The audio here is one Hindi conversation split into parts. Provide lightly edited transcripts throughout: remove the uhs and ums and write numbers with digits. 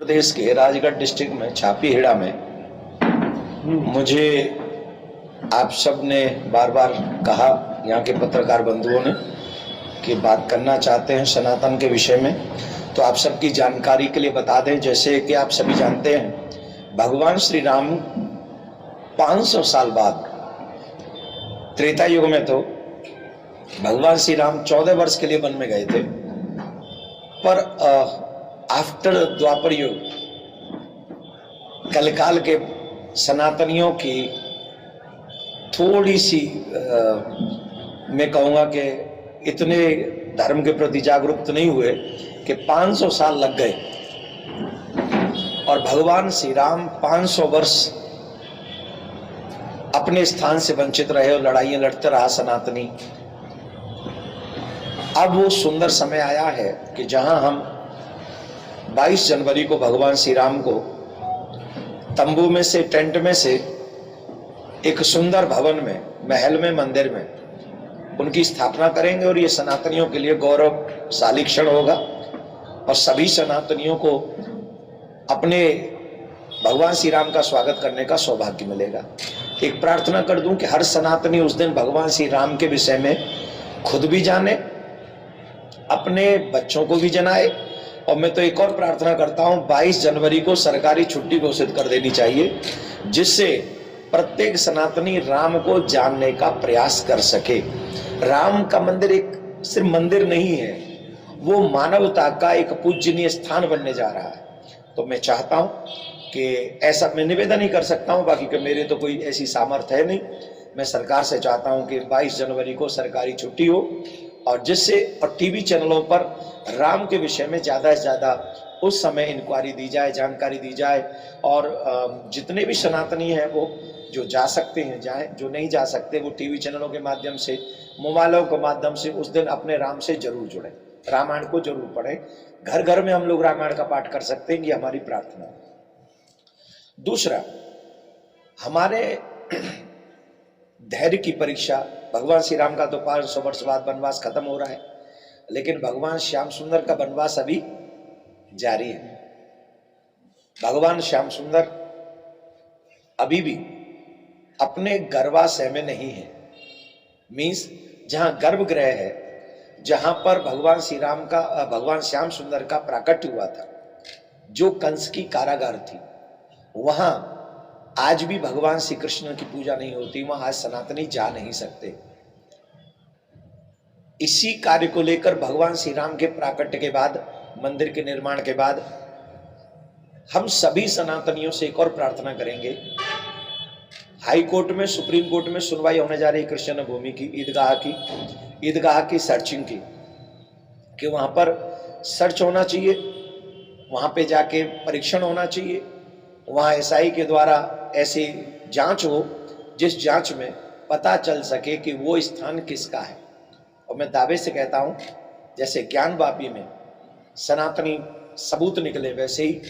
प्रदेश के राजगढ़ डिस्ट्रिक्ट में छापीहेड़ा में मुझे आप सब ने बार बार कहा, यहाँ के पत्रकार बंधुओं ने, कि बात करना चाहते हैं सनातन के विषय में। तो आप सबकी जानकारी के लिए बता दें, जैसे कि आप सभी जानते हैं भगवान श्री राम 500 साल बाद, त्रेता युग में तो भगवान श्री राम 14 वर्ष के लिए वन में गए थे, पर आफ्टर द्वापर युग कलकाल के सनातनियों की थोड़ी सी मैं कहूँगा कि इतने धर्म के प्रति जागरूक नहीं हुए कि 500 साल लग गए और भगवान श्री राम 500 वर्ष अपने स्थान से वंचित रहे और लड़ाइयां लड़ते रहा सनातनी। अब वो सुंदर समय आया है कि जहां हम 22 जनवरी को भगवान श्री राम को तंबू में से, टेंट में से एक सुंदर भवन में, महल में, मंदिर में उनकी स्थापना करेंगे और ये सनातनियों के लिए गौरवशाली क्षण होगा और सभी सनातनियों को अपने भगवान श्री राम का स्वागत करने का सौभाग्य मिलेगा। एक प्रार्थना कर दूं कि हर सनातनी उस दिन भगवान श्री राम के विषय में खुद भी जाने, अपने बच्चों को भी जनाए, और मैं तो एक और प्रार्थना करता हूं 22 जनवरी को सरकारी छुट्टी घोषित कर देनी चाहिए, जिससे प्रत्येक सनातनी राम को जानने का प्रयास कर सके। राम का मंदिर एक सिर्फ मंदिर नहीं है, वो मानवता का एक पूजनीय स्थान बनने जा रहा है। तो मैं चाहता हूं कि ऐसा, मैं निवेदन ही कर सकता हूं, बाकी कि मेरे तो कोई ऐसी सामर्थ्य है नहीं। मैं सरकार से चाहता हूं कि 22 जनवरी को सरकारी छुट्टी हो और जिससे और टीवी चैनलों पर राम के विषय में ज़्यादा से ज़्यादा उस समय इंक्वायरी दी जाए, जानकारी दी जाए, और जितने भी सनातनी हैं वो जो जा सकते हैं जाएं, जो नहीं जा सकते वो टीवी चैनलों के माध्यम से, मोबाइलों के माध्यम से उस दिन अपने राम से जरूर जुड़ें, रामायण को जरूर पढ़ें। घर घर में हम लोग रामायण का पाठ कर सकते हैं, ये हमारी प्रार्थना है। दूसरा, हमारे धैर्य की परीक्षा, भगवान श्री राम का तो 500 वर्ष बाद वनवास खत्म हो रहा है, लेकिन भगवान श्याम सुंदर का वनवास अभी जारी है। भगवान श्याम सुंदर अभी भी अपने गर्भाशय में नहीं है, मीन्स जहां गर्भगृह है, जहां पर भगवान श्री राम का, भगवान श्याम सुंदर का प्राकट्य हुआ था, जो कंस की कारागार थी, वहां आज भी भगवान श्री कृष्ण की पूजा नहीं होती, वहां आज सनातनी जा नहीं सकते। इसी कार्य को लेकर भगवान श्री राम के प्राकट्य के बाद, मंदिर के निर्माण के बाद, हम सभी सनातनियों से एक और प्रार्थना करेंगे। हाई कोर्ट में, सुप्रीम कोर्ट में सुनवाई होने जा रही कृष्ण जन्मभूमि की, ईदगाह की सर्चिंग की, कि वहां पर सर्च होना चाहिए, वहां पे जाके परीक्षण होना चाहिए, वहां एसआई के द्वारा ऐसी जांच हो जिस जांच में पता चल सके कि वो स्थान किसका है। और मैं दावे से कहता हूं, जैसे ज्ञानवापी में सनातनी सबूत निकले, वैसे ही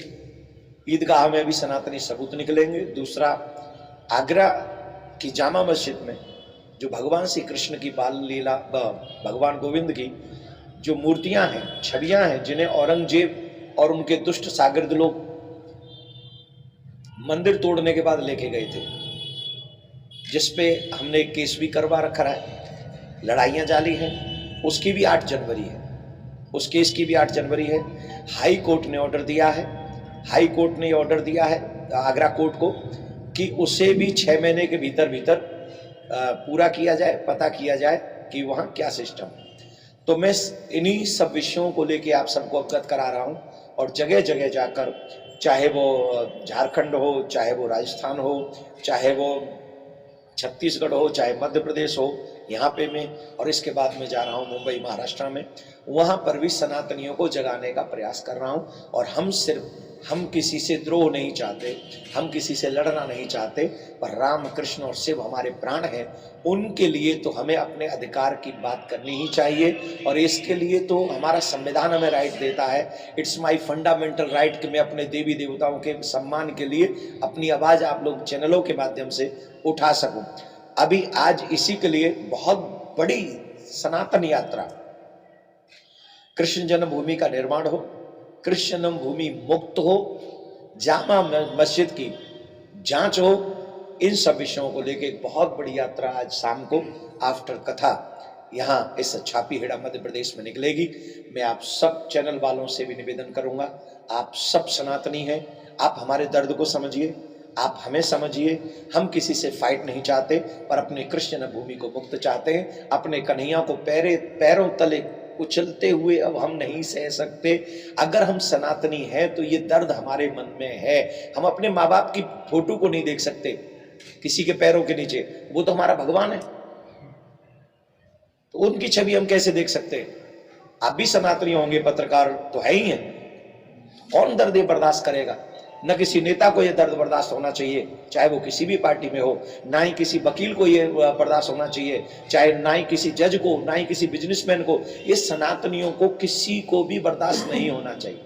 ईदगाह में भी सनातनी सबूत निकलेंगे। दूसरा, आगरा की जामा मस्जिद में जो भगवान श्री कृष्ण की बाल लीला, भगवान गोविंद की जो मूर्तियां हैं, छवियां हैं, जिन्हें औरंगजेब और उनके दुष्ट शागिर्द लोग मंदिर तोड़ने के बाद लेके गए थे, जिसपे हमने एक केस भी करवा रखा है, लड़ाइयां जारी हैं, उसकी भी 8 जनवरी है, उस केस की भी 8 जनवरी है। हाई कोर्ट ने ऑर्डर दिया है, हाई कोर्ट ने ऑर्डर दिया है आगरा कोर्ट को कि उसे भी 6 महीने के भीतर भीतर पूरा किया जाए, पता किया जाए कि वहाँ क्या सिस्टम है। तो मैं इन्हीं सब विषयों को लेके आप सबको अवगत करा रहा हूँ, और जगह जगह जाकर, चाहे वो झारखंड हो, चाहे वो राजस्थान हो, चाहे वो छत्तीसगढ़ हो, चाहे मध्य प्रदेश हो, यहाँ पे मैं, और इसके बाद मैं जा रहा हूँ मुंबई, महाराष्ट्र में, वहाँ पर भी सनातनियों को जगाने का प्रयास कर रहा हूँ। और हम किसी से द्रोह नहीं चाहते, हम किसी से लड़ना नहीं चाहते, पर राम, कृष्ण और शिव हमारे प्राण हैं, उनके लिए तो हमें अपने अधिकार की बात करनी ही चाहिए। और इसके लिए तो हमारा संविधान हमें राइट देता है, इट्स माय फंडामेंटल राइट कि मैं अपने देवी देवताओं के सम्मान के लिए अपनी आवाज़ आप लोग चैनलों के माध्यम से उठा सकूं। अभी आज इसी के लिए बहुत बड़ी सनातन यात्रा, कृष्ण जन्मभूमि का निर्माण हो, कृष्ण जन्मभूमि मुक्त हो, जामा मस्जिद की जांच हो, इन सब विषयों को लेकर एक बहुत बड़ी यात्रा आज शाम को आफ्टर कथा यहाँ इस छापीहेड़ा मध्य प्रदेश में निकलेगी। मैं आप सब चैनल वालों से भी निवेदन करूंगा, आप सब सनातनी हैं, आप हमारे दर्द को समझिए, आप हमें समझिए। हम किसी से फाइट नहीं चाहते, पर अपने कृष्ण भूमि को मुक्त चाहते हैं। अपने कन्हैया को पैरों तले उछलते हुए अब हम नहीं सह सकते। अगर हम सनातनी हैं तो ये दर्द हमारे मन में है। हम अपने माँ बाप की फोटो को नहीं देख सकते किसी के पैरों के नीचे, वो तो हमारा भगवान है, तो उनकी छवि हम कैसे देख सकते हैं? आप भी सनातनी होंगे, पत्रकार तो है ही है। कौन दर्द ये बर्दाश्त करेगा? न किसी नेता को यह दर्द बर्दाश्त होना चाहिए, चाहे वो किसी भी पार्टी में हो, ना ही किसी वकील को ये बर्दाश्त होना चाहिए, चाहे ना ही किसी जज को, ना ही किसी बिजनेसमैन को। ये सनातनियों को किसी को भी बर्दाश्त नहीं होना चाहिए।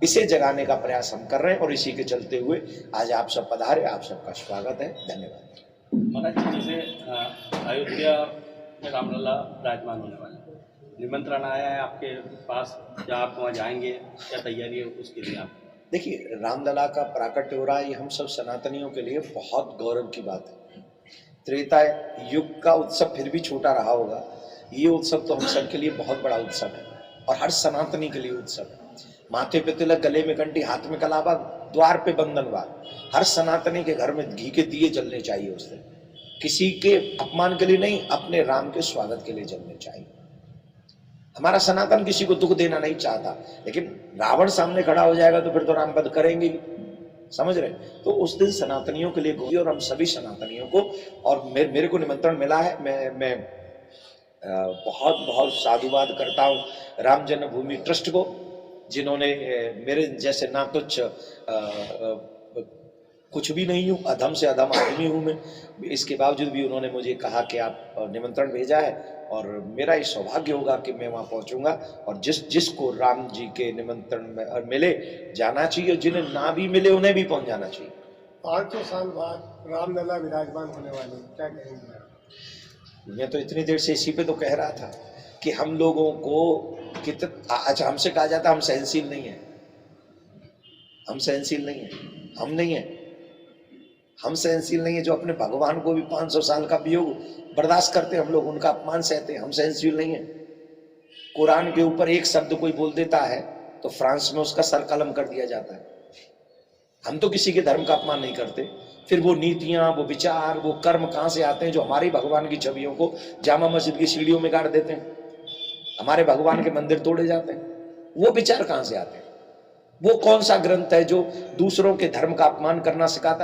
इसे जगाने का प्रयास हम कर रहे हैं और इसी के चलते हुए आज आप सब पधारे, आप सबका स्वागत है। धन्यवाद। महाराज जी, जैसे अयोध्या में रामलला विराजमान होने वाले, निमंत्रण आया है आपके पास, क्या आप वहाँ जाएंगे, क्या तैयारी है उसके लिए? आप देखिए, रामलला का प्राकट्य हो रहा है, ये हम सब सनातनियों के लिए बहुत गौरव की बात है। त्रेता युग का उत्सव फिर भी छोटा रहा होगा, ये उत्सव तो हम सब के लिए बहुत बड़ा उत्सव है और हर सनातनी के लिए उत्सव है। माथे पे तिलक, गले में घंटी, हाथ में कलावा, द्वार पे बंधनवार। हर सनातनी के घर में घी के दिए जलने चाहिए उस दिन। किसी के अपमान के लिए नहीं, अपने राम के स्वागत के लिए जलने चाहिए। हमारा सनातन किसी को दुख देना नहीं चाहता, लेकिन रावण सामने खड़ा हो जाएगा तो फिर तो राम वध करेंगे, समझ रहे? तो उस दिन सनातनियों के लिए गोभी, और हम सभी सनातनियों को, और मेरे को निमंत्रण मिला है। मैं बहुत बहुत साधुवाद करता हूँ राम जन्मभूमि ट्रस्ट को, जिन्होंने मेरे जैसे ना कुछ भी नहीं हूँ, अधम से अधम आदमी हूँ मैं, इसके बावजूद भी उन्होंने मुझे कहा कि आप निमंत्रण भेजा है, और मेरा ये सौभाग्य होगा कि मैं वहाँ पहुँचूंगा। और जिसको राम जी के निमंत्रण मिले जाना चाहिए, और जिन्हें ना भी मिले उन्हें भी पहुँच जाना चाहिए। 500 साल बाद रामलला विराजमान होने वाले, क्या कहेंगे? मैं तो इतनी देर से इसी पे तो कह रहा था कि हम लोगों को अच्छा, हमसे कहा जाता हम सहनशील नहीं है। हम सहनशील नहीं है, हम नहीं है, हम सहनशील नहीं है। जो अपने भगवान को भी 500 साल का वियोग बर्दाश्त करते, हम लोग उनका अपमान सहते, हम सहनशील नहीं है। कुरान के ऊपर एक शब्द कोई बोल देता है तो फ्रांस में उसका सर कलम कर दिया जाता है। हम तो किसी के धर्म का अपमान नहीं करते, फिर वो नीतियां, वो विचार, वो कर्म कहां से आते हैं जो हमारे भगवान की छवियों को जामा मस्जिद की सीढ़ियों में गाड़ देते हैं, हमारे भगवान के मंदिर तोड़े जाते हैं? वो विचार कहां से आते हैं? वो कौन सा ग्रंथ है जो दूसरों के धर्म का अपमान करना सिखाता है?